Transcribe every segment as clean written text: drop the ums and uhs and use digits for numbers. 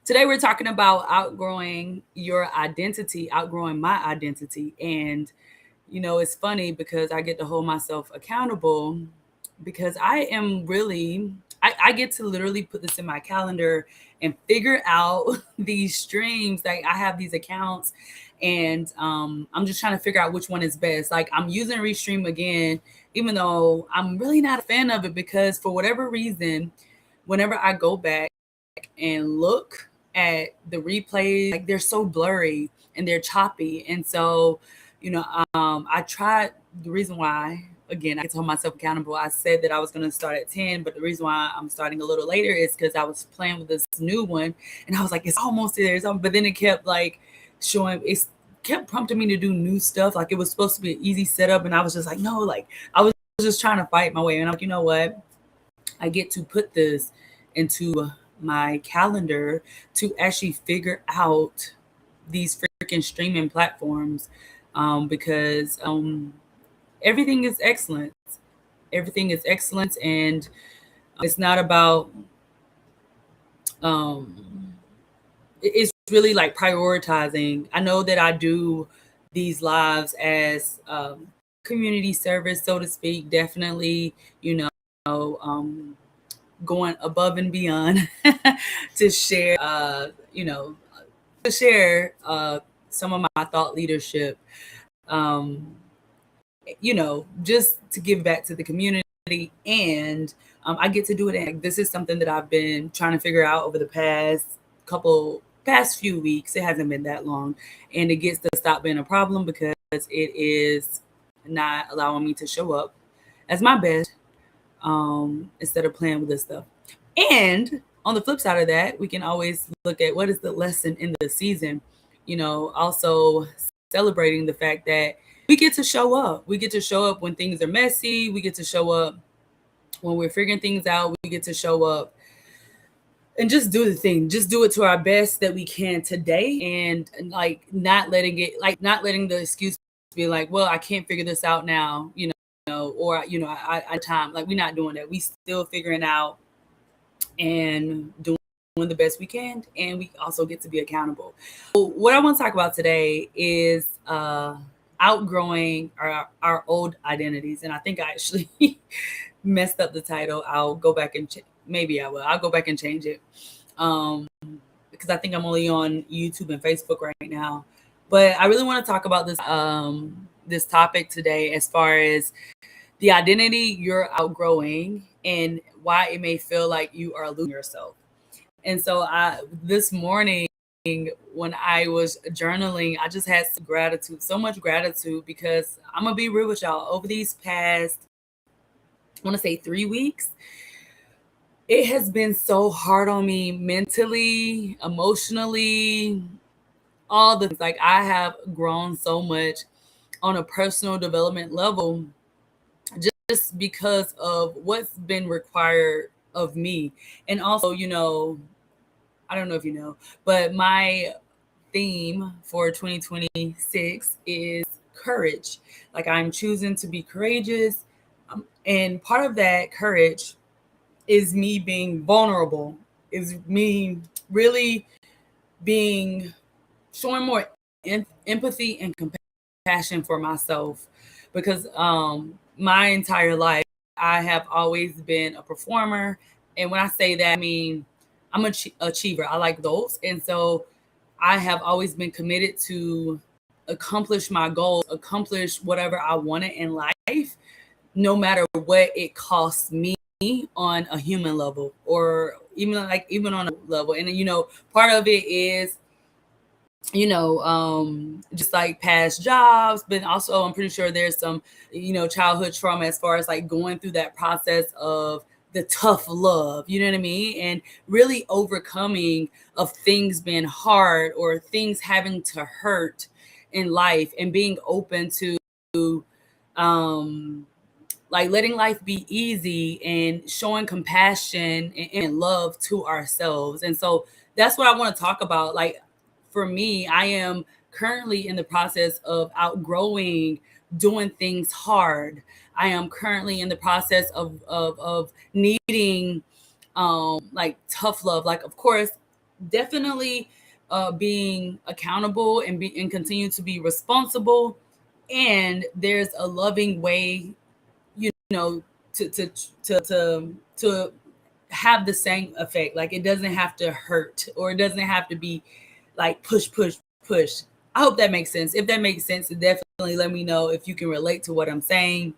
Today we're talking about outgrowing your identity, outgrowing my identity. And, it's funny because I get to hold myself accountable because I get to literally put this in my calendar and figure out these streams. Like I have these accounts and I'm just trying to figure out which one is best. Like I'm using Restream again, even though I'm really not a fan of it because for whatever reason, whenever I go back and look at the replays, like they're so blurry and they're choppy. And so, I tried the reason why, again, I can hold myself accountable. I said that I was going to start at 10, but the reason why I'm starting a little later is because I was playing with this new one and I was like, it's almost there. But then it kept like it kept prompting me to do new stuff. Like it was supposed to be an easy setup. And I was just like, no, like I was just trying to fight my way. And I'm like, you know what? I get to put this into my calendar to actually figure out these freaking streaming platforms because everything is excellent. Everything is excellent, and it's not about. Um, it's really like prioritizing. I know that I do these lives as community service, so to speak. Definitely, going above and beyond to share, to share some of my thought leadership, um, just to give back to the community. And I get to do it. And this is something that I've been trying to figure out over the past few weeks. It hasn't been that long. And it gets to stop being a problem because it is not allowing me to show up as my best instead of playing with this stuff. And on the flip side of that, we can always look at what is the lesson in the season, also celebrating the fact that we get to show up. We get to show up when things are messy. We get to show up when we're figuring things out. We get to show up and just do the thing, just do it to our best that we can today. And like not letting the excuse be like, well, I can't figure this out now, or, I time, like we're not doing that. We still figuring out and doing the best we can, and we also get to be accountable. So what I want to talk about today is outgrowing our old identities, and I think I actually messed up the title. I'll go back and maybe I will. I'll go back and change it because I think I'm only on YouTube and Facebook right now. But I really want to talk about this topic today, as far as the identity you're outgrowing and why it may feel like you are losing yourself. And so this morning when I was journaling, I just had so much gratitude, because I'm gonna be real with y'all. Over these past, I want to say 3 weeks, it has been so hard on me mentally, emotionally, all the things. Like I have grown so much on a personal development level just because of what's been required of me. And also, I don't know if you know, but my theme for 2026 is courage. Like I'm choosing to be courageous. And part of that courage is me being vulnerable, is me really being showing more empathy and compassion for myself, because my entire life I have always been a performer. And when I say that, I mean I'm an achiever. I like goals, and so I have always been committed to accomplish my goals, accomplish whatever I wanted in life, no matter what it costs me on a human level, or even on a level. And part of it is just like past jobs, but also I'm pretty sure there's some childhood trauma, as far as like going through that process of the tough love, you know what I mean, and really overcoming of things being hard or things having to hurt in life, and being open to um like letting life be easy and showing compassion and love to ourselves. And so that's what I want to talk about. Like for me, I am currently in the process of outgrowing doing things hard. I am currently in the process of needing like tough love. Like of course definitely being accountable and continue to be responsible. And there's a loving way, you know, to have the same effect. Like it doesn't have to hurt, or it doesn't have to be like push, push, push. I hope that makes sense. If that makes sense, definitely let me know if you can relate to what I'm saying.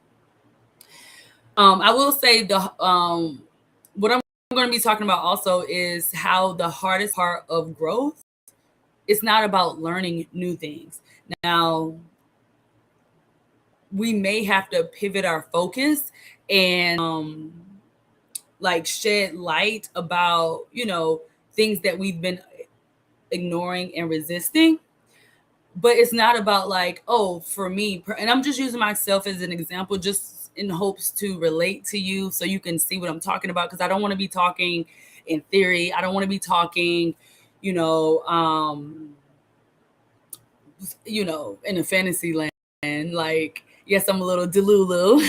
I will say what I'm going to be talking about also is how the hardest part of growth is not about learning new things. Now, we may have to pivot our focus and like shed light about, things that we've been ignoring and resisting. But it's not about like, oh, for me, and I'm just using myself as an example, just in hopes to relate to you so you can see what I'm talking about. Because I don't want to be talking in theory. I don't want to be talking, you know, in a fantasy land. Like, yes, I'm a little delulu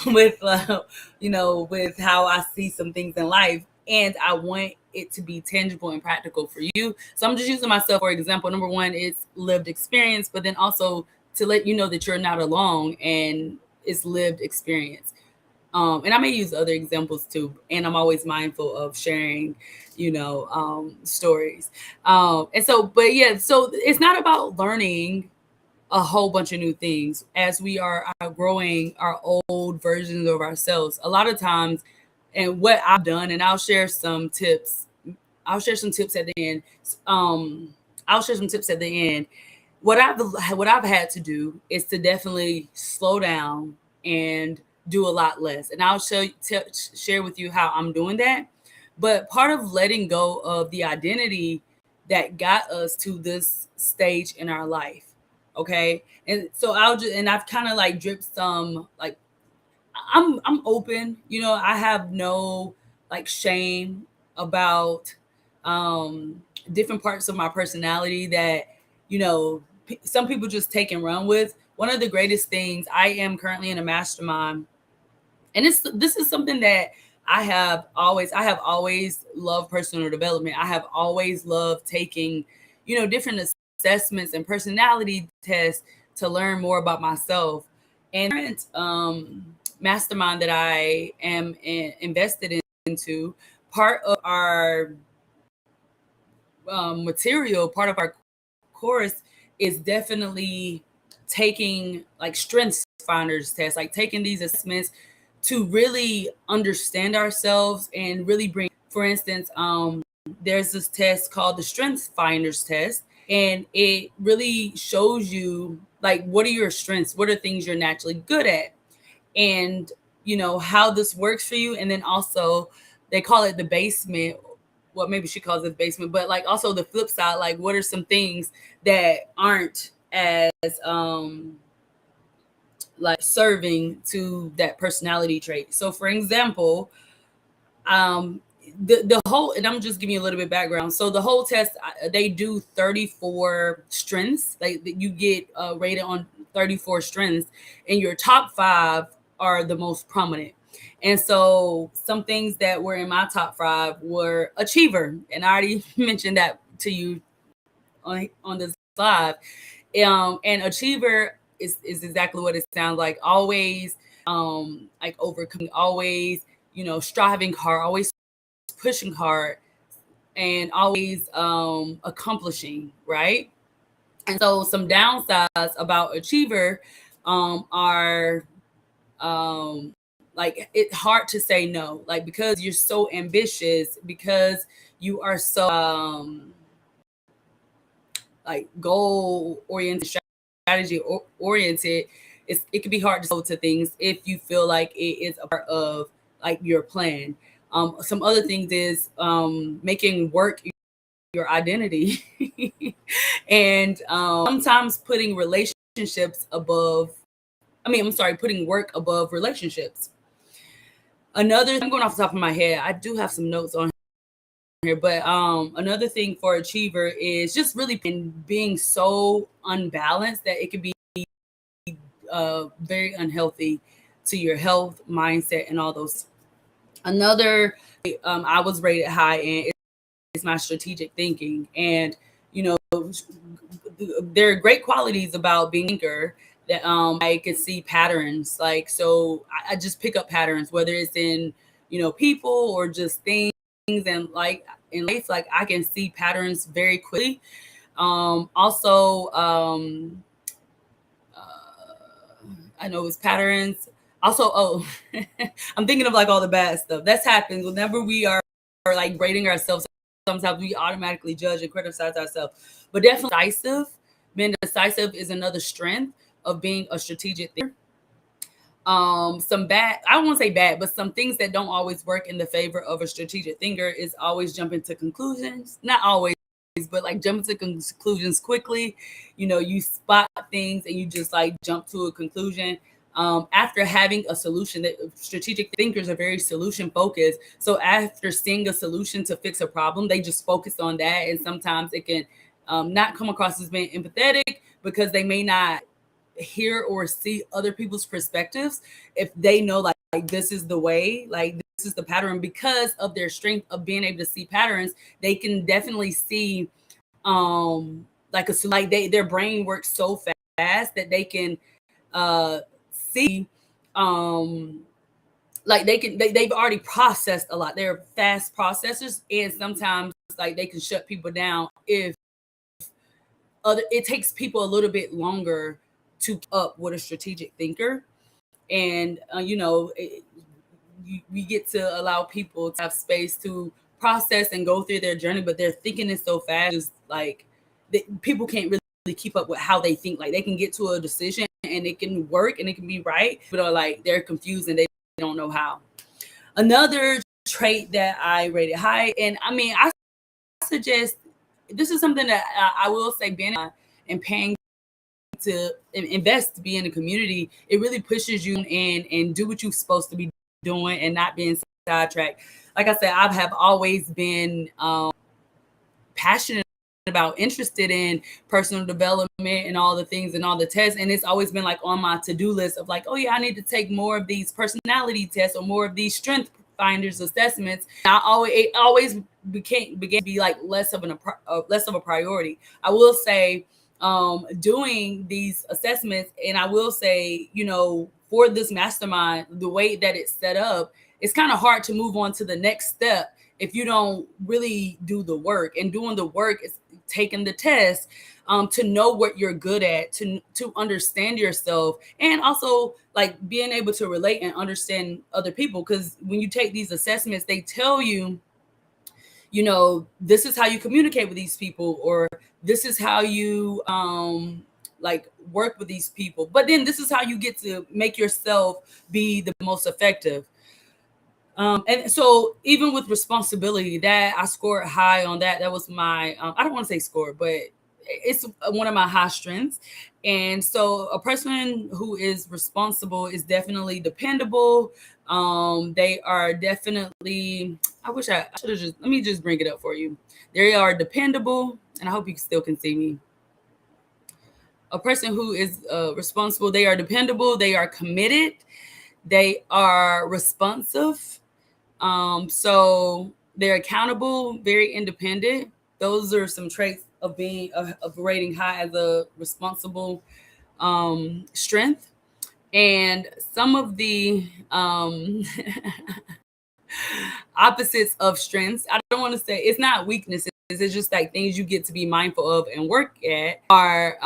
with, with how I see some things in life, and I want it to be tangible and practical for you. So I'm just using myself for example. Number one, it's lived experience, but then also to let you know that you're not alone and it's lived experience. And I may use other examples too. And I'm always mindful of sharing, stories. And so, but yeah, so it's not about learning a whole bunch of new things as we are outgrowing our old versions of ourselves. A lot of times, and what I've done, and I'll share some tips. I'll share some tips at the end. Um, I'll share some tips at the end. What I've had to do is to definitely slow down and do a lot less. And I'll share with you how I'm doing that. But part of letting go of the identity that got us to this stage in our life. Okay. And so I've kind of like dripped some, like, I'm open, I have no like shame about different parts of my personality that, some people just take and run with. One of the greatest things, I am currently in a mastermind, and this is something that I have always loved personal development. I have always loved taking, different assessments and personality tests to learn more about myself. And current mastermind that I am invested into, part of our material, part of our course is definitely taking like strengths finders tests, like taking these assessments to really understand ourselves and really bring, for instance, there's this test called the strengths finders test, and it really shows you like what are your strengths, what are things you're naturally good at, and how this works for you. And then also they call it the basement, well, maybe she calls it the basement, but like also the flip side, like what are some things that aren't as like serving to that personality trait. So for example, um the whole, and I'm just giving you a little bit of background. So the whole test, they do 34 strengths, like you get rated on 34 strengths, and your top 5 are the most prominent. And so some things that were in my top 5 were achiever, and I already mentioned that to you on this live. And achiever is exactly what it sounds like. Always like overcoming, always, striving hard, always pushing hard, and always accomplishing, right? And so some downsides about achiever are like it's hard to say no, like because you're so ambitious, because you are so like goal oriented, strategy oriented. It can be hard to go to things if you feel like it is a part of like your plan. Some other things is making work your identity, and sometimes putting relationships above. I'm sorry, putting work above relationships. I'm going off the top of my head. I do have some notes on here, but another thing for achiever is just really being so unbalanced that it could be very unhealthy to your health, mindset, and all those. Another I was rated high in my strategic thinking. And, you know, there are great qualities about being a thinker that I can see patterns. Like, so I just pick up patterns, whether it's in, people or just things. And like in life, like I can see patterns very quickly. Also, I know it's patterns. Also, oh, I'm thinking of like all the bad stuff that's happened whenever we are like grading ourselves. Sometimes we automatically judge and criticize ourselves, but definitely decisive. Being decisive is another strength of being a strategic thinker. Some bad, I won't say bad, but some things that don't always work in the favor of a strategic thinker is always jumping to conclusions. Not always, but like jumping to conclusions quickly. You spot things and you just like jump to a conclusion. After having a solution, that strategic thinkers are very solution focused. So after seeing a solution to fix a problem, they just focus on that. And sometimes it can not come across as being empathetic because they may not hear or see other people's perspectives if they know like this is the way, like this is the pattern. Because of their strength of being able to see patterns, they can definitely see like their brain works so fast that they can see like they've already processed a lot. They're fast processors, and sometimes like they can shut people down if it takes people a little bit longer to keep up with a strategic thinker. And we get to allow people to have space to process and go through their journey, but their thinking is so fast, just like people can't really keep up with how they think. Like they can get to a decision and it can work and it can be right, but are like they're confused and they don't know how. Another trait that I rated high, and I mean, I suggest this is something that I will say, being and paying to invest to be in the community, it really pushes you in and do what you're supposed to be doing and not being sidetracked. Like I said, I have always been passionate about, interested in personal development and all the things and all the tests. And it's always been like on my to-do list of like, oh yeah, I need to take more of these personality tests or more of these strength finders assessments. It always began to be like less of a priority. I will say, doing these assessments, and I will say, for this mastermind, the way that it's set up, it's kind of hard to move on to the next step if you don't really do the work. And doing the work is taking the test, to know what you're good at, to understand yourself, and also like being able to relate and understand other people. Because when you take these assessments, they tell you, this is how you communicate with these people, or this is how you like work with these people. But then this is how you get to make yourself be the most effective. And so even with responsibility, that I scored high on that. That was my, I don't want to say score, but it's one of my high strengths. And so a person who is responsible is definitely dependable. They are definitely, I wish I should have let me just bring it up for you. They are dependable, and I hope you still can see me. A person who is responsible, they are dependable, they are committed, they are responsive. So they're accountable, very independent. Those are some traits of being of rating high as a responsible strength. And some of the opposites of strengths, I don't want to say it's not weaknesses, it's just like things you get to be mindful of and work at, are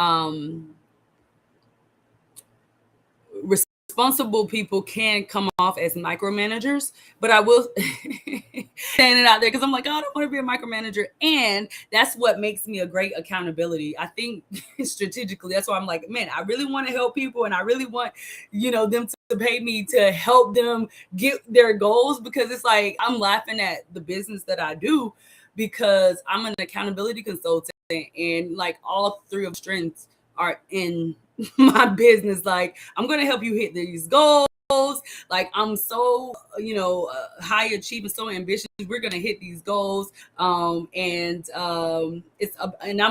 responsible people can come off as micromanagers. But I will saying it out there because I'm like, oh, I don't want to be a micromanager. And that's what makes me a great accountability. I think strategically, that's why I'm like, man, I really want to help people, and I really want, them to pay me to help them get their goals, because it's like I'm laughing at the business that I do because I'm an accountability consultant, and like all three of strengths are in my business. Like, I'm going to help you hit these goals. Like, I'm so, high achieving, so ambitious. We're going to hit these goals. And I'm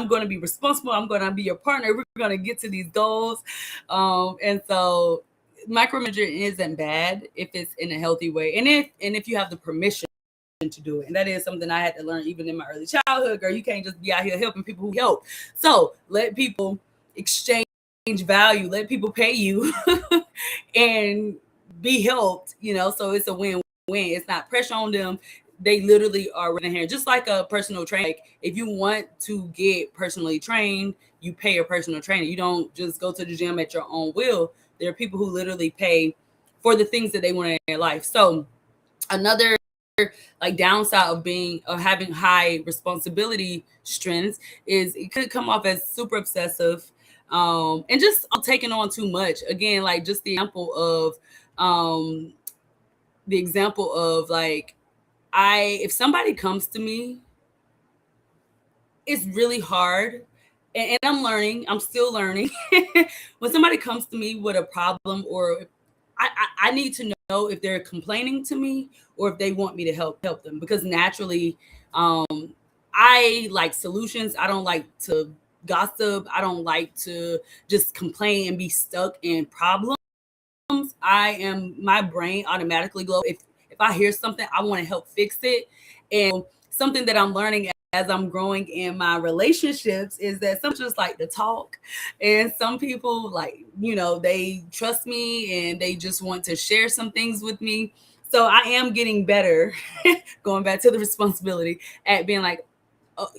going to be responsible. I'm going to be your partner. We're going to get to these goals. And so micromanaging isn't bad if it's in a healthy way. And if you have the permission to do it. And that is something I had to learn even in my early childhood. Girl, you can't just be out here helping people who help. So let people exchange value, let people pay you and be helped, so it's a win-win. It's not pressure on them. They literally are running here, just like a personal trainer. Like if you want to get personally trained, you pay a personal trainer. You don't just go to the gym at your own will. There are people who literally pay for the things that they want in their life. So another like downside of having high responsibility strengths is it could come off as super obsessive, and just taking on too much. Again, like just the example of like, if somebody comes to me, it's really hard. And I'm still learning. When somebody comes to me with a problem, or I need to know if they're complaining to me or if they want me to help them, because naturally, I like solutions. I don't like to gossip. I don't like to just complain and be stuck in problems. My brain automatically glows. If I hear something, I want to help fix it. And something that I'm learning as I'm growing in my relationships is that some just like to talk, and some people like, they trust me and they just want to share some things with me. So I am getting better, going back to the responsibility, at being like, oh,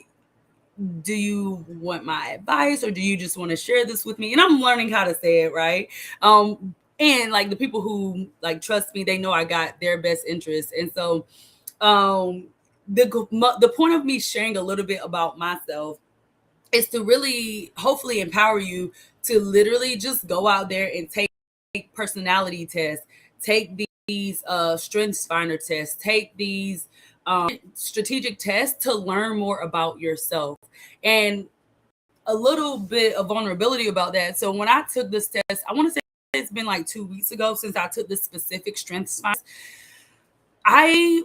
do you want my advice, or do you just want to share this with me? And I'm learning how to say it right. And like the people who like trust me, they know I got their best interests. And so the point of me sharing a little bit about myself is to really hopefully empower you to literally just go out there and take personality tests, take these strengths finder tests, take these strategic tests to learn more about yourself. And a little bit of vulnerability about that. So when I took this test, I want to say it's been like 2 weeks ago since I took this specific strengths finder. I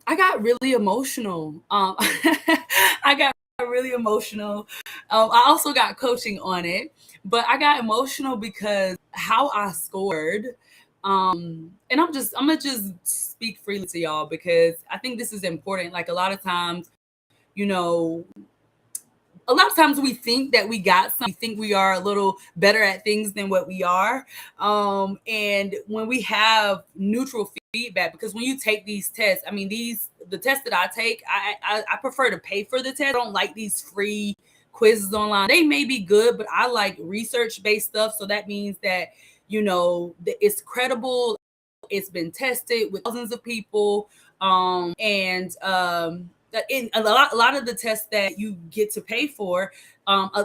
got really emotional. I got really emotional. I also got coaching on it, but I got emotional because how I scored. And I'm gonna just speak freely to y'all because I think this is important. Like a lot of times, we think that we got something. We think we are a little better at things than what we are. And when we have neutral feedback, because when you take these tests, the tests that I take, I prefer to pay for the test. I don't like these free quizzes online. They may be good, but I like research-based stuff. So that means that, it's credible. It's been tested with thousands of people. And in a lot of the tests that you get to pay for,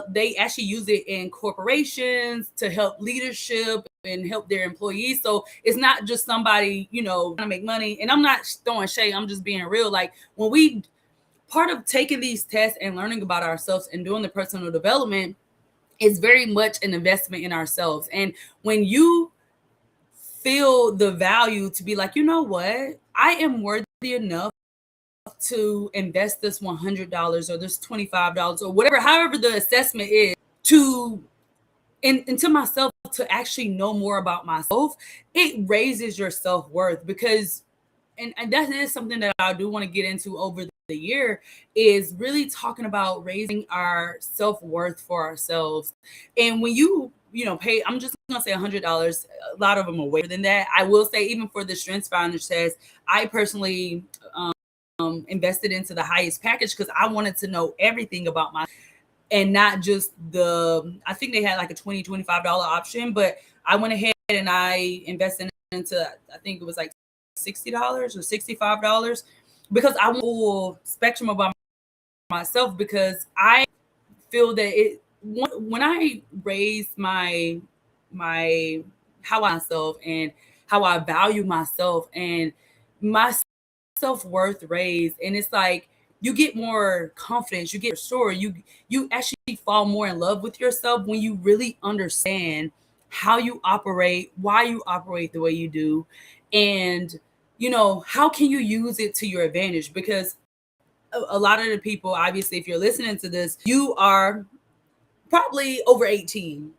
they actually use it in corporations to help leadership and help their employees. So it's not just somebody, trying to make money. And I'm not throwing shade. I'm just being real. Like part of taking these tests and learning about ourselves and doing the personal development is very much an investment in ourselves. And when you feel the value to be like, you know what, I am worthy enough to invest this $100 or this $25 or whatever, however the assessment is, into myself, to actually know more about myself, it raises your self-worth. Because and that is something that I do want to get into over the year, is really talking about raising our self-worth for ourselves. And when you pay, I'm just gonna say $100, a lot of them are way more than that. I will say, even for the strengths finder test, I personally invested into the highest package because I wanted to know everything about my, and not just I think they had like a $25 option, but I went ahead and I invested into, I think it was like $60 or $65, because I want full spectrum about myself, because I feel that when I raise my how I myself and how I value myself, and my self-worth raised, and it's like you get more confidence, you get sure, you actually fall more in love with yourself when you really understand how you operate, why you operate the way you do, and how can you use it to your advantage. Because a lot of the people, obviously, if you're listening to this, you are probably over 18,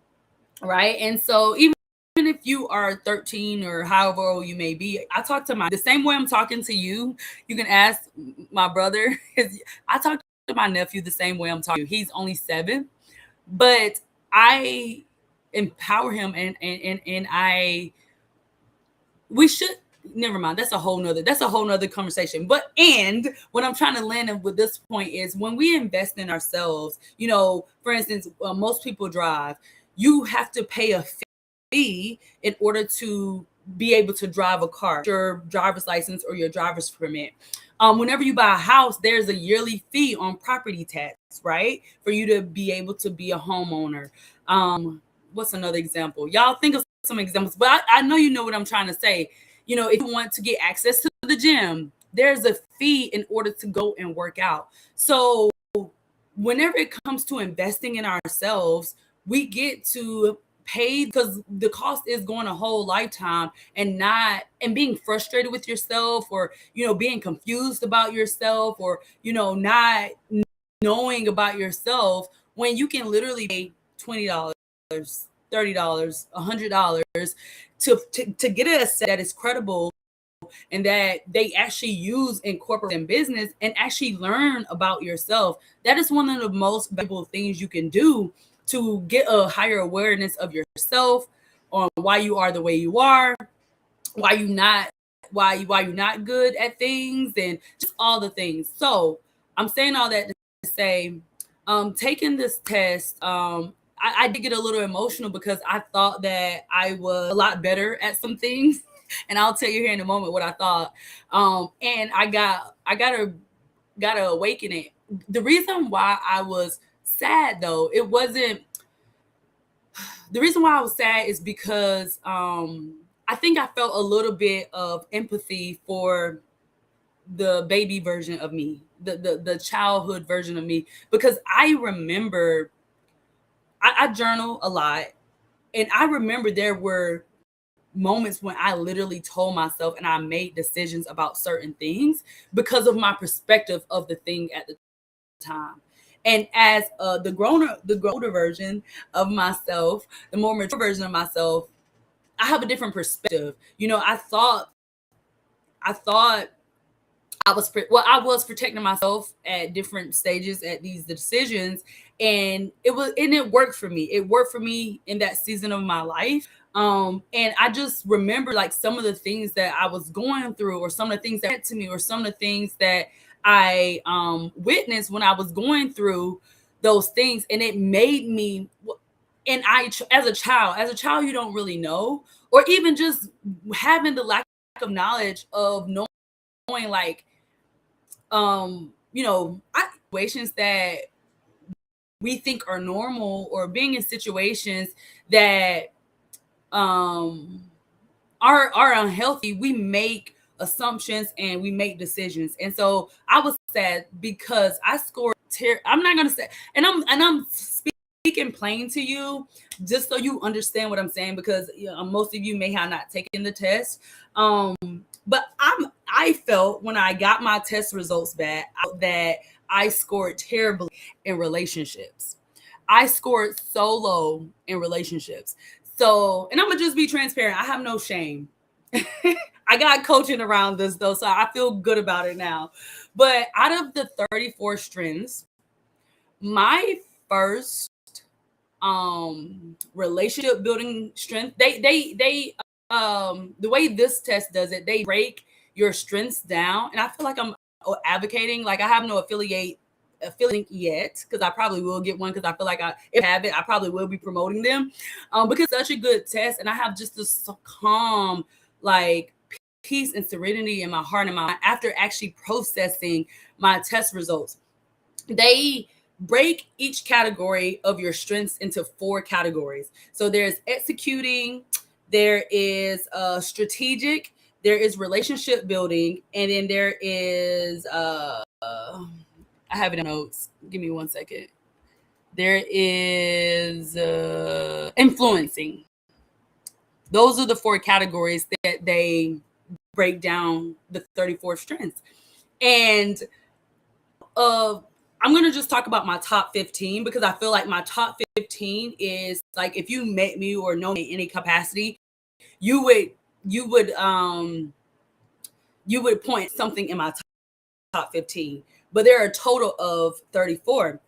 right? And so even if you are 13 or however old you may be, I talk to the same way I'm talking to you. You can ask my brother. I talk to my nephew the same way I'm talking to you. He's only 7, but I empower him, and we should, never mind, that's a whole nother conversation. But and what I'm trying to land with this point is, when we invest in ourselves, for instance, most people drive. You have to pay a fee in order to be able to drive a car, your driver's license or your driver's permit. Whenever you buy a house, there's a yearly fee on property tax, right, for you to be able to be a homeowner. What's another example? Y'all think of some examples, but I know you know what I'm trying to say. If you want to get access to the gym, there's a fee in order to go and work out. So whenever it comes to investing in ourselves, we get to pay, because the cost is going a whole lifetime, and being frustrated with yourself, or being confused about yourself, or not knowing about yourself, when you can literally pay $20, $30, $100 to get a set that is credible and that they actually use in corporate and business, and actually learn about yourself. That is one of the most valuable things you can do to get a higher awareness of yourself, on why you are the way you are, why you're not good at things, and just all the things. So I'm saying all that to say, taking this test, I did get a little emotional, because I thought that I was a lot better at some things. And I'll tell you here in a moment what I thought. And I got a awakening. The reason why I was sad, though, the reason why I was sad is because I think I felt a little bit of empathy for the baby version of me, the childhood version of me, because I remember I journal a lot, and I remember there were moments when I literally told myself, and I made decisions about certain things because of my perspective of the thing at the time. And as the older version of myself, the more mature version of myself, I have a different perspective. I thought I was protecting myself at different stages at these decisions, and it worked for me. It worked for me in that season of my life. And I just remember, like, some of the things that I was going through, or some of the things that happened to me, or some of the things that I witnessed when I was going through those things, and it made me. And as a child, you don't really know, or even just having the lack of knowledge of knowing, like, situations that we think are normal, or being in situations that are unhealthy, we make assumptions and we make decisions. And so I was sad because I scored. I'm not gonna say, and I'm speaking plain to you, just so you understand what I'm saying, because most of you may have not taken the test. But I felt when I got my test results back that I scored terribly in relationships. I scored so low in relationships. So, and I'm gonna just be transparent. I have no shame. I got coaching around this, though, so I feel good about it now. But out of the 34 strengths, my first relationship building strength, they the way this test does it, they break your strengths down. And I feel like I'm advocating, like, I have no affiliate yet, because I probably will get one, because I feel like if I have it, I probably will be promoting them, because it's such a good test, and I have just this calm, like, peace and serenity in my heart and my mind after actually processing my test results. They break each category of your strengths into 4 categories. So there's executing, there is strategic, there is relationship building, and then there is I have it in notes. Give me one second. There is influencing. Those are the 4 categories that they break down the 34 strengths. And I'm going to just talk about my top 15, because I feel like my top 15 is, like, if you met me or know me in any capacity, you would you would um you would point something in my top 15, but there are a total of 34.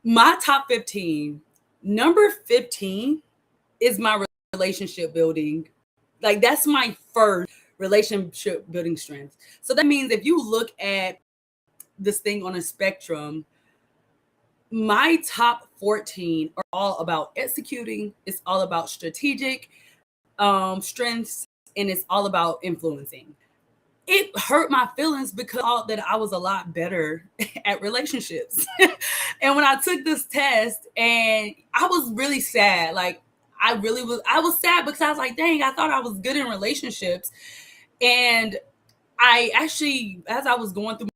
My top 15, number 15 is my relationship building. Like, that's my first relationship building strength. So that means if you look at this thing on a spectrum, my top 14 are all about executing, it's all about strategic strengths, and it's all about influencing. It hurt my feelings because I thought that I was a lot better at relationships. And when I took this test, and I was really sad, like I was sad because I was like, dang, I thought I was good in relationships. And I actually, as I was going through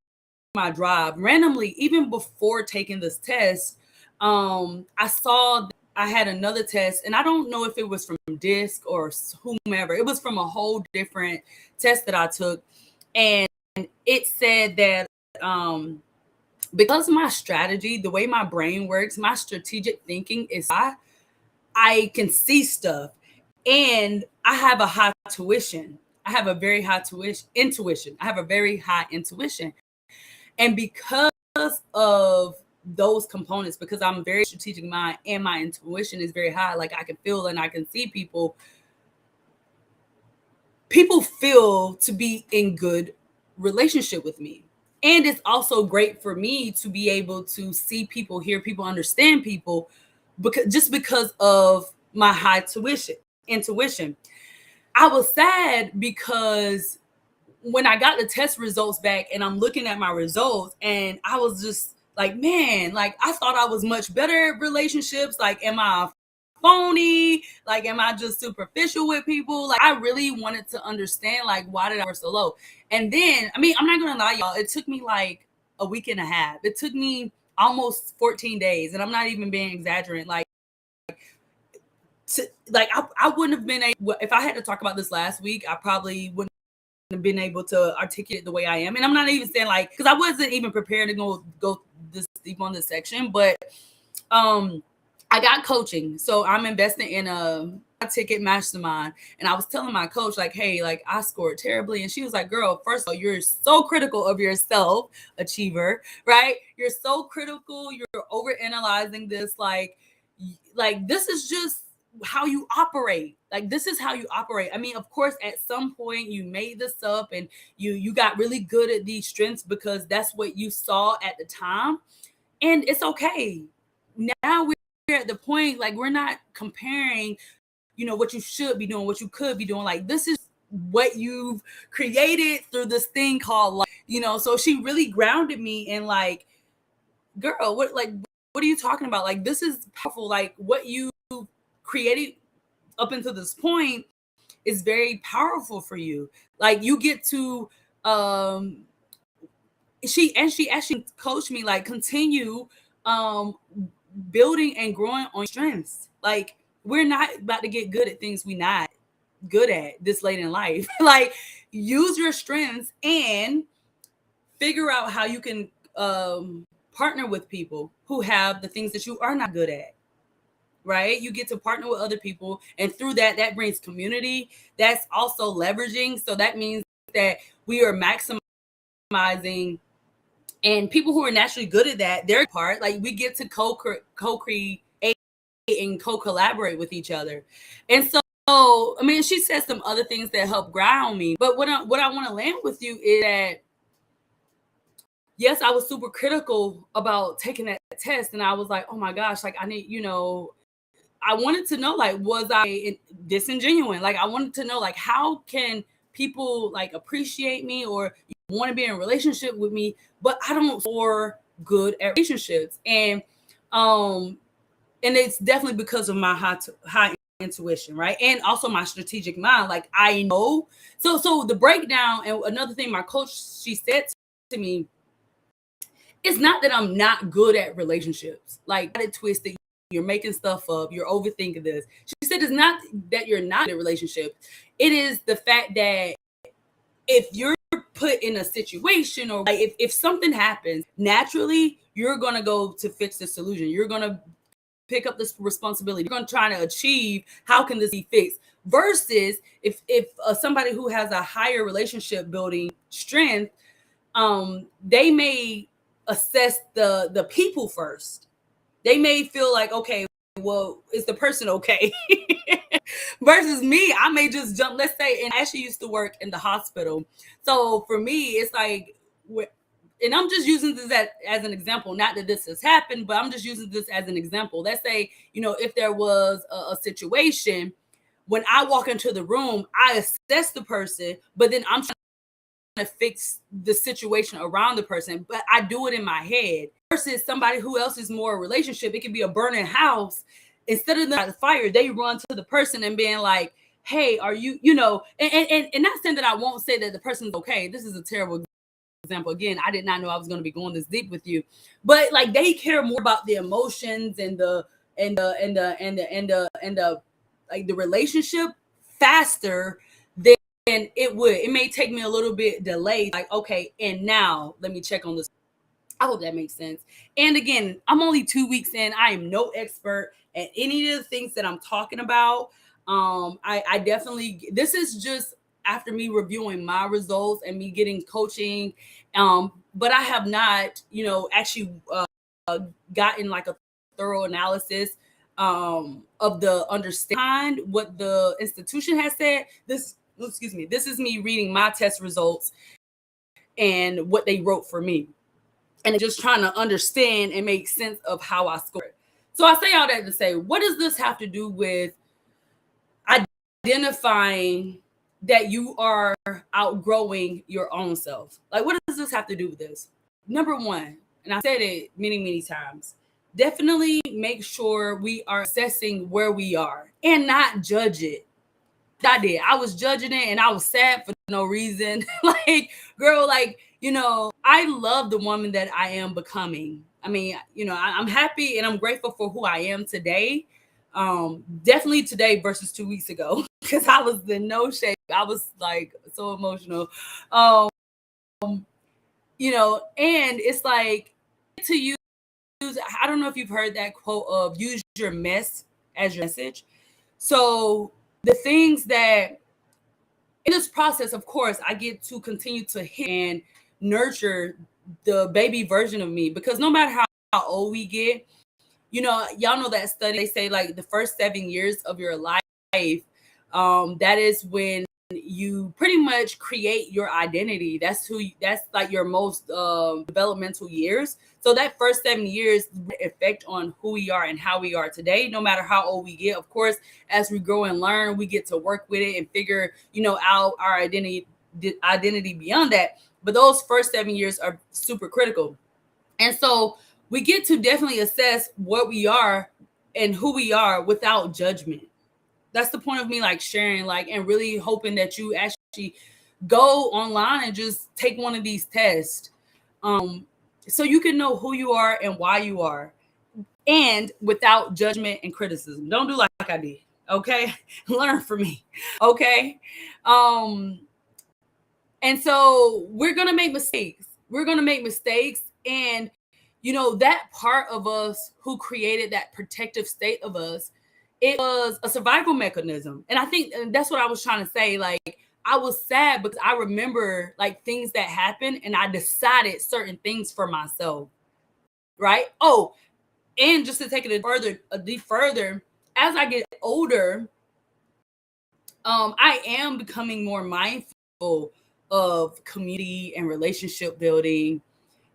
my drive, randomly, even before taking this test, I saw that I had another test, and I don't know if it was from DISC or whomever. It was from a whole different test that I took, and it said that because my strategy, the way my brain works, my strategic thinking is I can see stuff, and I have a high tuition. I have a very high intuition. I have a very high intuition. And because of those components, because I'm very strategic mind and my intuition is very high, like I can feel and I can see people feel to be in good relationship with me. And it's also great for me to be able to see people, hear people, understand people, because of my high intuition. I was sad because when I got the test results back and I'm looking at my results, and I was just like, man, like I thought I was much better at relationships. Like, am I phony? Like, am I just superficial with people? Like, I really wanted to understand, like, why did I score so low? And then, I mean, I'm not gonna lie, y'all, it took me like a week and a half. It took me almost 14 days, and I'm not even being exaggerating. I wouldn't have been able, if I had to talk about this last week, I probably wouldn't have been able to articulate the way I am. And I'm not even saying like, because I wasn't even prepared to go this deep on this section, but I got coaching. So I'm investing in a ticket mastermind. And I was telling my coach, like, hey, like I scored terribly. And she was like, girl, first of all, you're so critical of yourself, achiever, right? You're so critical. You're overanalyzing this. Like this is just how you operate. Like, this is how you operate. I mean, of course, at some point you made this up and you got really good at these strengths because that's what you saw at the time. And it's okay. Now we're at the point, like, we're not comparing, what you should be doing, what you could be doing. Like, this is what you've created through this thing called life. So she really grounded me in like, girl, what are you talking about? Like, this is powerful. Like, what you created up until this point is very powerful for you. Like, you get to she actually coached me, like, continue building and growing on strengths. Like, we're not about to get good at things we not good at this late in life. Like, use your strengths and figure out how you can partner with people who have the things that you are not good at. Right? You get to partner with other people, and through that brings community. That's also leveraging. So that means that we are maximizing, and people who are naturally good at that, their part, like, we get to co-create and co-collaborate with each other. And so, I mean, she said some other things that help ground me. But what I want to land with you is that, yes, I was super critical about taking that test, and I was like, oh my gosh, like, I need, I wanted to know, like, was I disingenuous? Like, I wanted to know, like, how can people like appreciate me or want to be in a relationship with me, but I don't score good at relationships. And it's definitely because of my high intuition, right? And also my strategic mind. Like, I know. So the breakdown, and another thing my coach, she said to me, it's not that I'm not good at relationships. Like, got it twisted. You're making stuff up. You're overthinking this. She said it's not that you're not in a relationship. It is the fact that if you're put in a situation, or like if something happens, naturally you're gonna go to fix the solution. You're gonna pick up this responsibility. You're going to try to achieve, how can this be fixed? Versus if somebody who has a higher relationship building strength, they may assess the people first. They may feel like, okay, well, is the person okay? Versus me, I may just jump. Let's say, and I actually used to work in the hospital. So for me, it's like, and I'm just using this as an example, not that this has happened, but I'm just using this as an example. Let's say, if there was a situation, when I walk into the room, I assess the person, but then I'm trying to fix the situation around the person, but I do it in my head. Versus somebody who else is more a relationship, it could be a burning house. Instead of the fire, they run to the person and being like, hey, are you, and not saying that I won't say that the person's okay. This is a terrible example. Again, I did not know I was going to be going this deep with you, but like, they care more about the emotions and the like the relationship faster than it would. It may take me a little bit delayed. Like, okay, and now let me check on this. I hope that makes sense. And again, I'm only 2 weeks in. I am no expert at any of the things that I'm talking about. I definitely, this is just after me reviewing my results and me getting coaching. But I have not, actually gotten like a thorough analysis of the understand what the institution has said. This is me reading my test results and what they wrote for me, and just trying to understand and make sense of how I scored. So I say all that to say, what does this have to do with identifying that you are outgrowing your own self? Like, what does this have to do with this? Number one, and I said it many, many times, definitely make sure we are assessing where we are and not judge it. I did. I was judging it and I was sad for no reason. Like, girl, like, I love the woman that I am becoming. I mean, I'm happy and I'm grateful for who I am today. Definitely today versus 2 weeks ago, because I was in no shape. I was like so emotional. And it's like, to use, I don't know if you've heard that quote of use your mess as your message. So the things that in this process, of course, I get to continue to hit and nurture the baby version of me, because no matter how old we get, y'all know that study, they say like the first 7 years of your life, that is when you pretty much create your identity. That's like your most developmental years. So that first 7 years affect on who we are and how we are today, no matter how old we get. Of course, as we grow and learn, we get to work with it and figure, out our identity beyond that. But those first 7 years are super critical. And so we get to definitely assess what we are and who we are without judgment. That's the point of me like sharing, like, and really hoping that you actually go online and just take one of these tests, so you can know who you are and why you are, and without judgment and criticism. Don't do like I did. Okay. Learn from me. Okay. And so we're going to make mistakes. And that part of us who created that protective state of us, it was a survival mechanism. And I think that's what I was trying to say. Like, I was sad because I remember like things that happened and I decided certain things for myself. Right. Oh, and just to take it a deep further, as I get older, I am becoming more mindful of community and relationship building.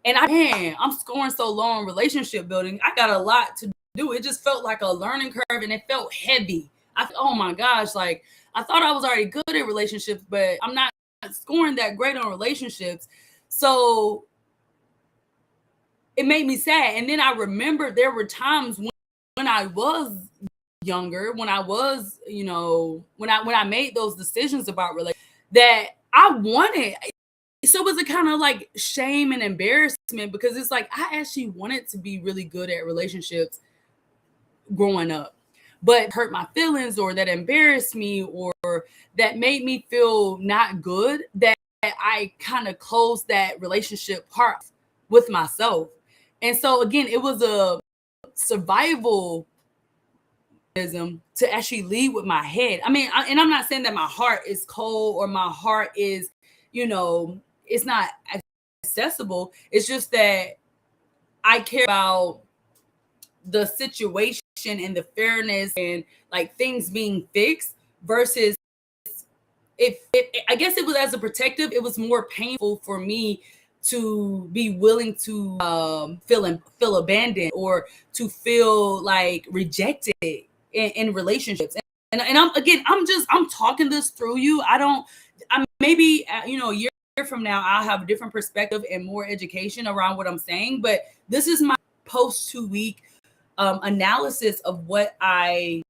And I'm scoring so low on relationship building. I got a lot to do. It just felt like a learning curve and it felt heavy. Oh my gosh, like I thought I was already good at relationships, but I'm not scoring that great on relationships. So it made me sad. And then I remember there were times when I was younger, when I was, when I made those decisions about relationships that I wanted. So it was a kind of like shame and embarrassment, because it's like I actually wanted to be really good at relationships growing up, but hurt my feelings, or that embarrassed me, or that made me feel not good, that I kind of closed that relationship part with myself. And so again, it was a survival to actually lead with my head. I mean, and I'm not saying that my heart is cold or my heart is, it's not accessible. It's just that I care about the situation and the fairness and like things being fixed versus I guess it was as a protective, it was more painful for me to be willing to feel abandoned or to feel like rejected in relationships. And I'm talking this through you. I maybe a year from now I'll have a different perspective and more education around what I'm saying. But this is my post 2 week analysis of what I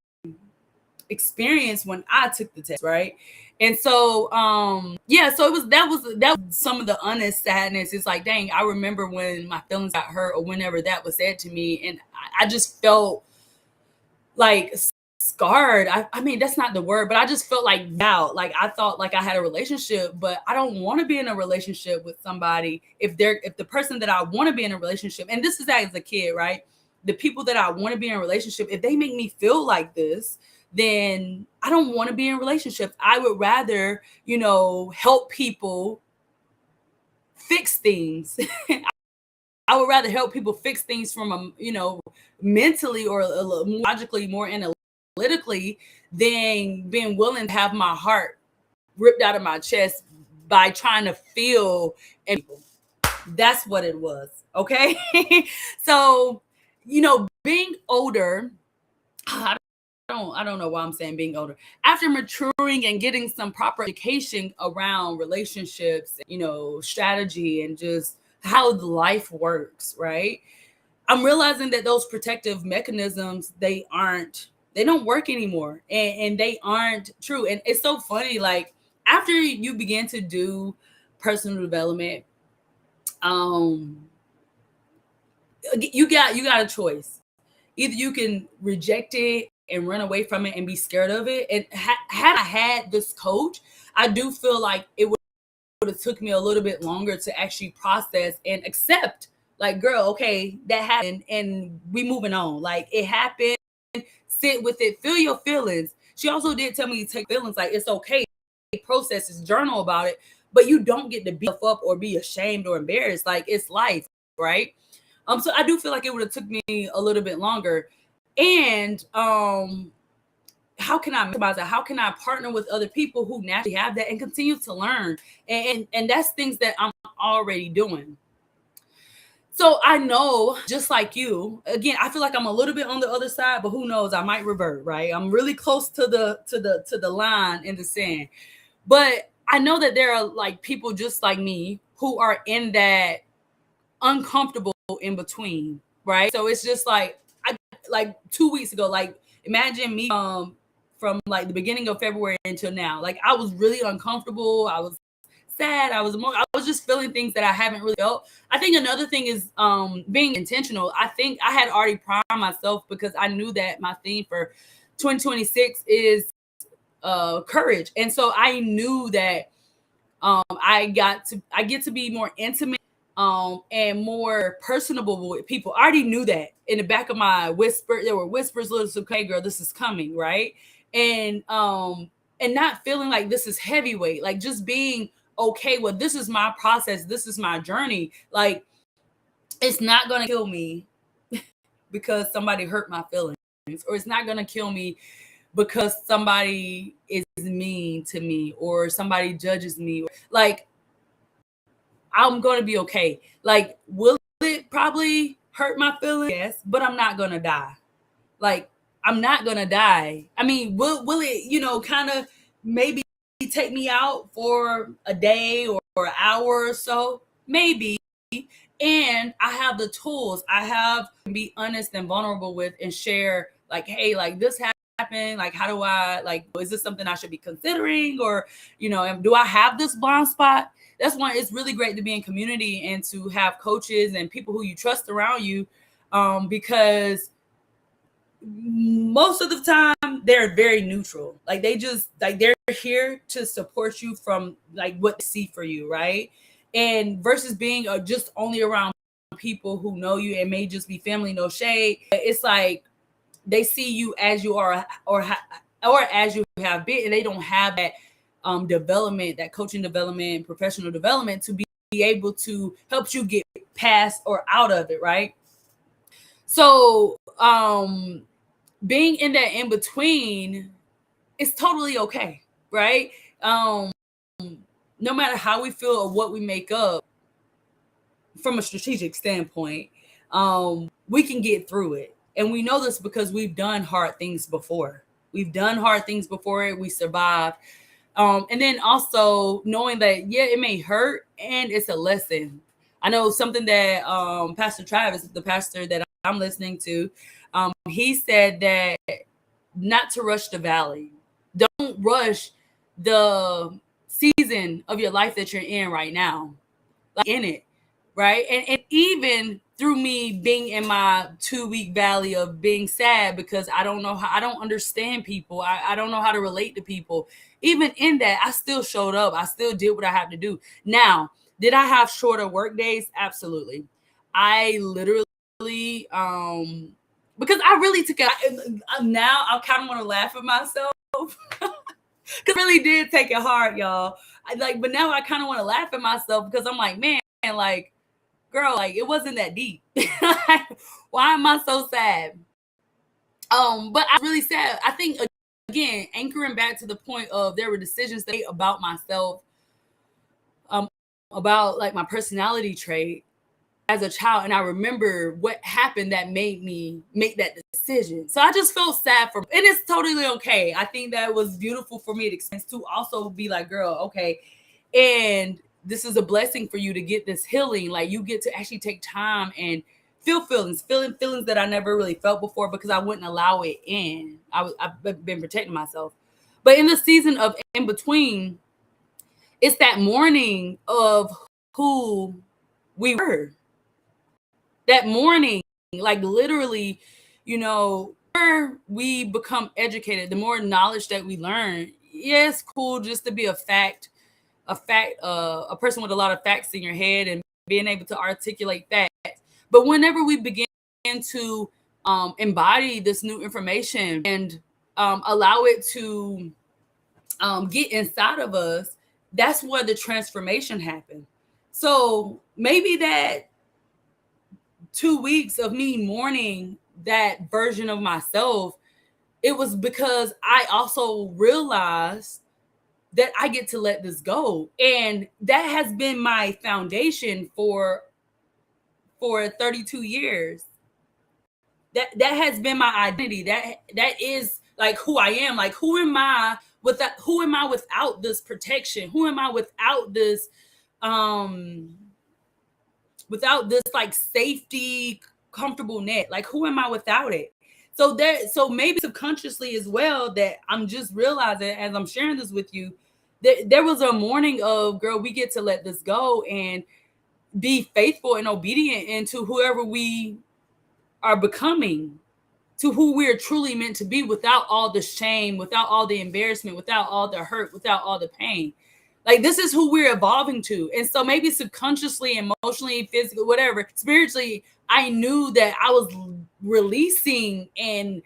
experienced when I took the test, right? And so so that was some of the honest sadness. It's like, dang, I remember when my feelings got hurt or whenever that was said to me, and I just felt like scarred. I mean, that's not the word, but I just felt like doubt. Like I thought like I had a relationship, but I don't want to be in a relationship with somebody if the person that I want to be in a relationship, and this is as a kid, right? The people that I want to be in a relationship, if they make me feel like this, then I don't want to be in relationships. I would rather, help people fix things. I would rather help people fix things from mentally or logically, more analytically, than being willing to have my heart ripped out of my chest by trying to feel. And that's what it was. Okay. So, being older, I don't know why I'm saying being older. After maturing and getting some proper education around relationships, strategy and just how life works, right? I'm realizing that those protective mechanisms, they don't work anymore, and they aren't true. And it's so funny, like after you begin to do personal development, you got a choice. Either you can reject it and run away from it and be scared of it. And had I had this coach, I do feel like it would have took me a little bit longer to actually process and accept, like, girl, okay, that happened and we moving on. Like, it happened, sit with it, feel your feelings. She also did tell me to take feelings, like, it's okay, process this, journal about it, but you don't get to beat up or be ashamed or embarrassed. Like, it's life, right? So I do feel like it would have took me a little bit longer. And how can I maximize that? How can I partner with other people who naturally have that and continue to learn? And that's things that I'm already doing. So I know, just like you, again, I feel like I'm a little bit on the other side, but who knows? I might revert, right? I'm really close to the line in the sand. But I know that there are like people just like me who are in that uncomfortable in between, right? So it's just like, like 2 weeks ago, like imagine me from like the beginning of February until now. Like I was really uncomfortable. I was sad. I was just feeling things that I haven't really felt. I think another thing is being intentional. I think I had already primed myself because I knew that my theme for 2026 is courage. And so I knew that I get to be more intimate and more personable with people. I already knew that in the back of my whisper. There were whispers, little, okay, girl, this is coming, right? And not feeling like this is heavyweight, like just being okay with this is my process, this is my journey. Like it's not gonna kill me because somebody hurt my feelings, or it's not gonna kill me because somebody is mean to me or somebody judges me. Like I'm going to be okay. Like, will it probably hurt my feelings? Yes, but I'm not going to die. Like, I'm not going to die. I mean, will it, kind of maybe take me out for a day or an hour or so? Maybe. And I have the tools. I have to be honest and vulnerable with and share, like, hey, like this happened. Like, how do I, like, is this something I should be considering? Or, do I have this blind spot? That's why it's really great to be in community and to have coaches and people who you trust around you, because most of the time they're very neutral. Like they just like they're here to support you from like what they see for you, right? And versus being just only around people who know you and may just be family, no shade. It's like they see you as you are, or as you have been, and they don't have that development, that coaching development, professional development to be able to help you get past or out of it, right? So being in that in between is totally okay, right? No matter how we feel or what we make up from a strategic standpoint, we can get through it. And we know this because we've done hard things before. We've done hard things before it. We survived. And then also knowing that, yeah, it may hurt and it's a lesson. I know something that Pastor Travis, the pastor that I'm listening to, he said that not to rush the valley. Don't rush the season of your life that you're in right now, like in it, right? And even through me being in my 2 week valley of being sad because I don't know how, I don't understand people. I don't know how to relate to people. Even in that, I still showed up. I still did what I have to do. Now, did I have shorter work days? Absolutely. I literally, because I really took it. Now I kind of want to laugh at myself because I really did take it hard, y'all. But now I kind of want to laugh at myself because I'm like, man, like, girl, like it wasn't that deep. Why am I so sad? But I was really sad. I think again, anchoring back to the point of there were decisions made about myself, about like my personality trait as a child, and I remember what happened that made me make that decision. So I just felt sad for, and it's totally okay. I think that was beautiful for me to experience, to also be like, girl, okay, and this is a blessing for you to get this healing. Like you get to actually take time and feel feelings that I never really felt before because I wouldn't allow it in. I've been protecting myself. But in the season of in between, it's that mourning of who we were. That mourning, like literally, the more we become educated, the more knowledge that we learn. Yeah, it's cool just to be a person with a lot of facts in your head and being able to articulate facts. But whenever we begin to embody this new information and allow it to get inside of us, that's where the transformation happened. So maybe that 2 weeks of me mourning that version of myself, it was because I also realized that I get to let this go. And that has been my foundation for 32 years. That has been my identity. That is like who I am. Like who am I without this protection? Who am I without this like safety, comfortable net? Like who am I without it? So maybe subconsciously as well, that I'm just realizing as I'm sharing this with you, that there was a morning of, girl, we get to let this go and be faithful and obedient into whoever we are becoming, to who we're truly meant to be, without all the shame, without all the embarrassment, without all the hurt, without all the pain. Like this is who we're evolving to. And so maybe subconsciously, emotionally, physically, whatever, spiritually, I knew that I was releasing and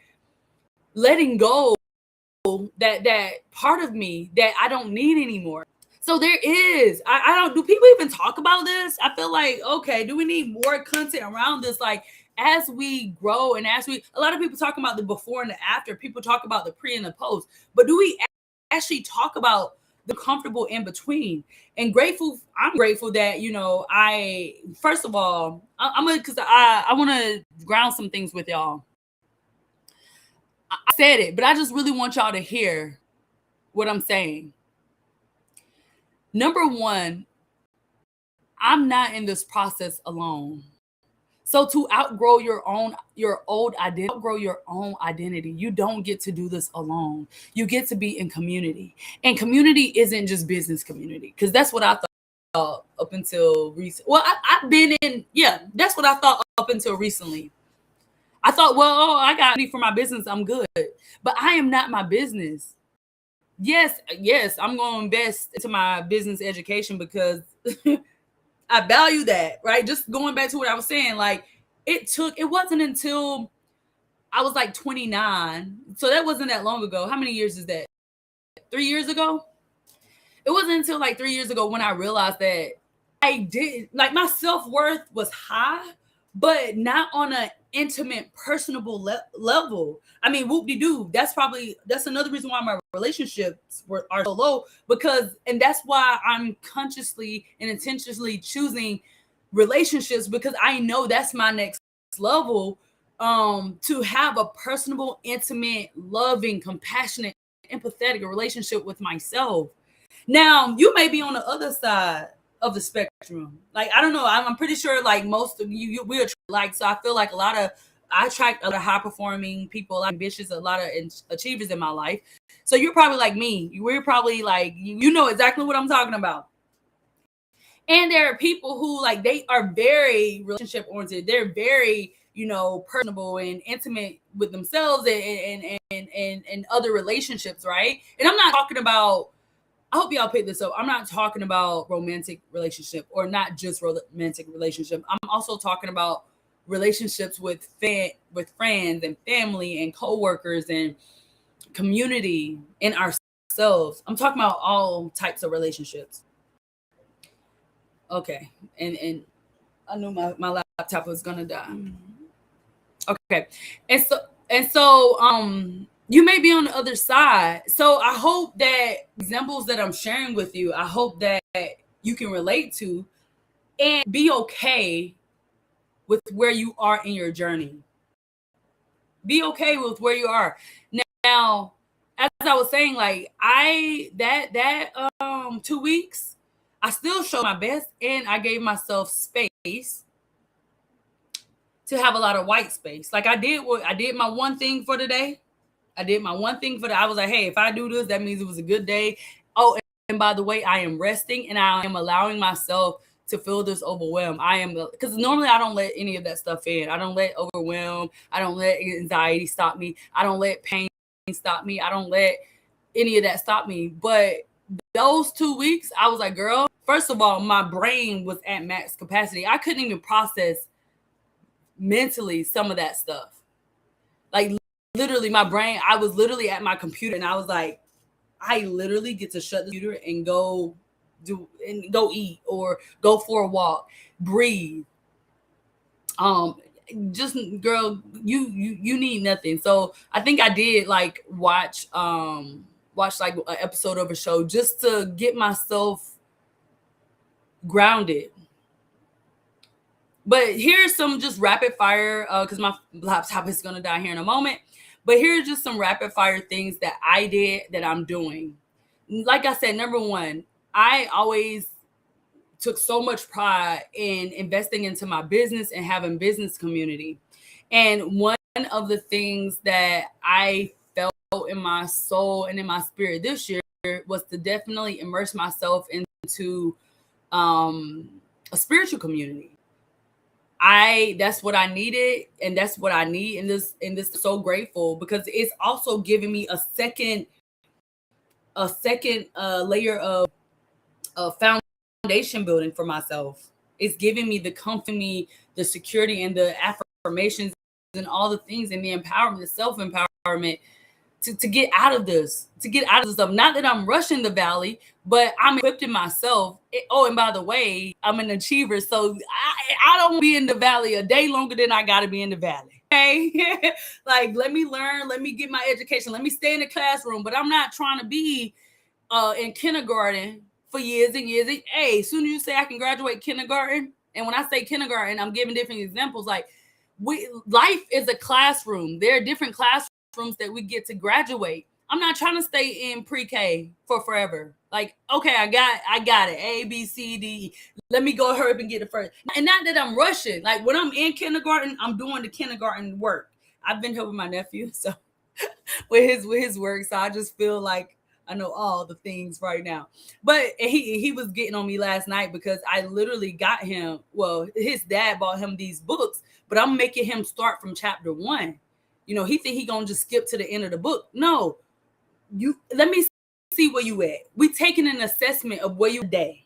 letting go that part of me that I don't need anymore. So there is, I don't, do people even talk about this? I feel like, okay, do we need more content around this? Like as we grow and a lot of people talk about the before and the after, people talk about the pre and the post, but do we actually talk about the comfortable in between? And I'm grateful that, first of all, because I want to ground some things with y'all. I said it, but I just really want y'all to hear what I'm saying. Number one, I'm not in this process alone. So to outgrow your old identity, you don't get to do this alone. You get to be in community. And community isn't just business community, because that's what I thought up until recently. Well, I've been in, that's what I thought up until recently. I thought, well, I got money for my business, I'm good. But I am not my business. Yes, I'm going to invest into my business education because I value that, right? Just going back to what I was saying, like it wasn't until I was like 29. So that wasn't that long ago. How many years is that? 3 years ago? It wasn't until like 3 years ago when I realized that I did, like, my self-worth was high, but not on an intimate, personable level. I mean, whoop-de-doo. That's another reason why my relationships are so low, and that's why I'm consciously and intentionally choosing relationships, because I know that's my next level, to have a personable, intimate, loving, compassionate, empathetic relationship with myself. Now, you may be on the other side of the spectrum. Like, I don't know. I'm pretty sure, like, most of we are like. So I feel like I attract a lot of high performing people, a lot of ambitious, a lot of achievers in my life. So you're probably like me. We're probably like, you know exactly what I'm talking about. And there are people who, like, they are very relationship oriented. They're very, personable and intimate with themselves and other relationships, right? And I'm not talking about, I hope y'all pick this up. I'm not talking about romantic relationship, or not just romantic relationship. I'm also talking about relationships with friends and family and coworkers and community and ourselves. I'm talking about all types of relationships. Okay. And I knew my laptop was gonna die. Okay. And so you may be on the other side. So I hope that examples that I'm sharing with you, I hope that you can relate to and be okay with where you are in your journey. Be okay with where you are. Now, as I was saying, like, that 2 weeks, I still showed my best, and I gave myself space to have a lot of white space. Like, I did my one thing for the day. I was like, hey, if I do this, that means it was a good day. Oh, and by the way, I am resting, and I am allowing myself to feel this overwhelm. Because normally I don't let any of that stuff in. I don't let overwhelm. I don't let anxiety stop me. I don't let pain stop me. I don't let any of that stop me. But those 2 weeks, I was like, girl, first of all, my brain was at max capacity. I couldn't even process mentally some of that stuff. Like, literally, my brain, I was literally at my computer, and I was like, I literally get to shut the computer and go eat or go for a walk, breathe. Just, girl, you need nothing. So I think I did, like, watch like an episode of a show just to get myself grounded. But here's some just rapid fire, because my laptop is gonna die here in a moment. But here's just some rapid fire things that I did that I'm doing. Like I said, number one, I always took so much pride in investing into my business and having business community. And one of the things that I felt in my soul and in my spirit this year was to definitely immerse myself into a spiritual community. That's what I needed, and that's what I need in this. So grateful, because it's also giving me a second layer of foundation building for myself. It's giving me the comfort, the security, and the affirmations, and all the things, and the empowerment, the self-empowerment to get out of this, stuff. Not that I'm rushing the valley, but I'm equipping myself. And by the way, I'm an achiever, so I don't be in the valley a day longer than I got to be in the valley. Okay, like, let me learn, let me get my education, let me stay in the classroom, but I'm not trying to be in kindergarten for years and years. Hey, as soon as you say I can graduate kindergarten, and when I say kindergarten, I'm giving different examples. Like, life is a classroom. There are different classrooms that we get to graduate. I'm not trying to stay in pre-K for forever. Like, okay, I got it. A, B, C, D. Let me go hurry up and get it first. And not that I'm rushing. Like, when I'm in kindergarten, I'm doing the kindergarten work. I've been helping my nephew, so with his work. So I just feel like I know all the things right now. But he was getting on me last night because I literally got him. Well, his dad bought him these books, but I'm making him start from chapter 1. He think he gonna just skip to the end of the book. No, let me see where you at. We taking an assessment of where you day.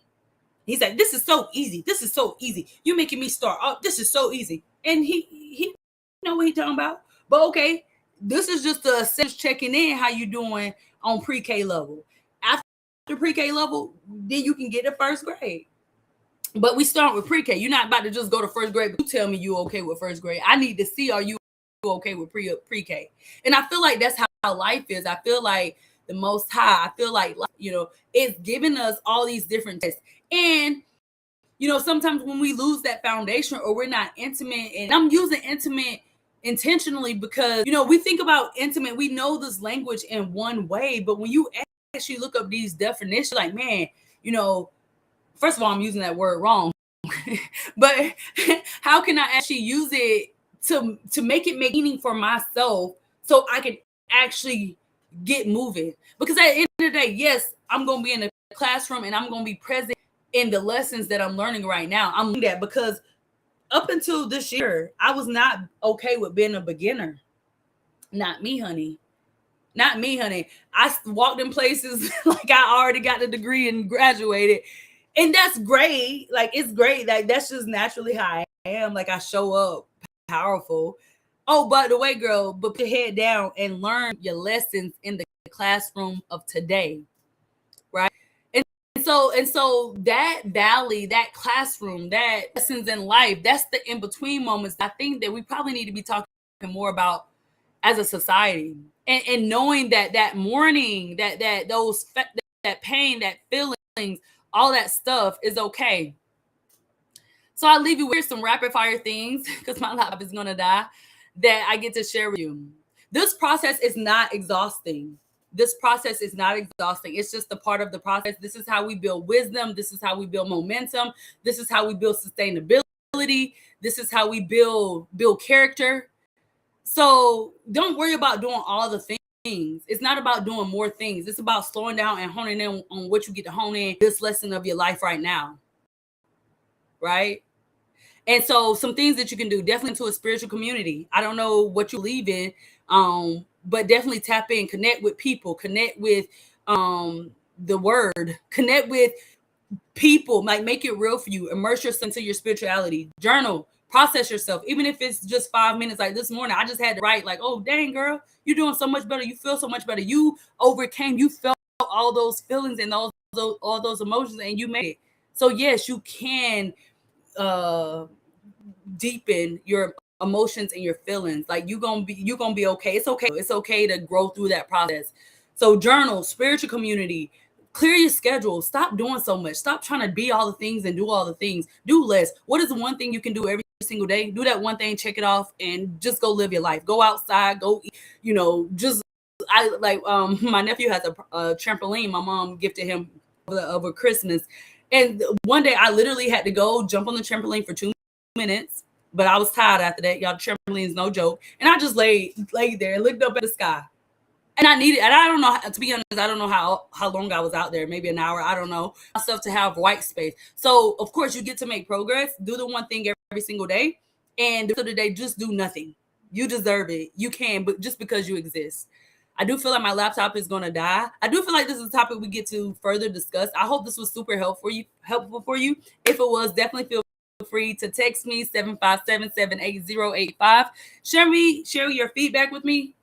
He's like, this is so easy. This is so easy. You making me start. Oh, this is so easy. And he know what he talking about. But okay, this is just a checking in how you doing on pre-K level. After pre-K level, then you can get to first grade. But we start with pre-K. You're not about to just go to first grade, but you tell me you okay with first grade. I need to see, are you okay with pre-K? And I feel like that's how life is. I feel like the Most High, I feel like, it's giving us all these different tests. And, sometimes when we lose that foundation or we're not intimate, and I'm using intimate intentionally because, we think about intimate, we know this language in one way, but when you actually look up these definitions, like, man, first of all, I'm using that word wrong. But how can I actually use it to make it make meaning for myself so I can actually get moving? Because at the end of the day, yes, I'm going to be in the classroom and I'm going to be present in the lessons that I'm learning right now. I'm doing that because up until this year, I was not okay with being a beginner. Not me, honey. Not me, honey. I walked in places like I already got the degree and graduated. And that's great. Like, it's great. Like, that's just naturally how I am. Like, I show up powerful. Oh, by the way, girl, but put your head down and learn your lessons in the classroom of today. Right? And so that valley, that classroom, that lessons in life, that's the in-between moments I think that we probably need to be talking more about as a society. And knowing that mourning, that pain, that feelings, all that stuff is okay. So I'll leave you with some rapid fire things because my laptop is gonna die that I get to share with you. This process is not exhausting. This process is not exhausting. It's just a part of the process. This is how we build wisdom. This is how we build momentum. This is how we build sustainability. This is how we build character. So don't worry about doing all the things. It's not about doing more things. It's about slowing down and honing in on what you get to hone in this lesson of your life right now. Right? And so some things that you can do, definitely into a spiritual community. I don't know what you believe in, but definitely tap in, connect with people, connect with the word, connect with people, like make it real for you, immerse yourself into your spirituality, journal, process yourself, even if it's just 5 minutes. Like this morning, I just had to write like, oh, dang, girl, you're doing so much better. You feel so much better. You overcame, you felt all those feelings and all those emotions and you made it. So yes, you can deepen your emotions and your feelings. Like you're gonna be okay. It's okay to grow through that process. So journal, spiritual community, clear your schedule. Stop doing so much. Stop trying to be all the things and do all the things. Do less. What is the one thing you can do every single day? Do that one thing, check it off, and just go live your life. Go outside, go, just I like my nephew has a trampoline my mom gifted him over Christmas. And one day I literally had to go jump on the trampoline for 2 minutes, but I was tired after that. Y'all, trampoline is no joke. And I just laid there and looked up at the sky. And I don't know, to be honest, I don't know how long I was out there, maybe an hour, I don't know, myself to have white space. So of course you get to make progress, do the one thing every single day, and the rest of the day, just do nothing. You deserve it. You can, but just because you exist. I do feel like my laptop is going to die. I do feel like this is a topic we get to further discuss. I hope this was super helpful for you. If it was, definitely feel free to text me 757-780-85. Share your feedback with me.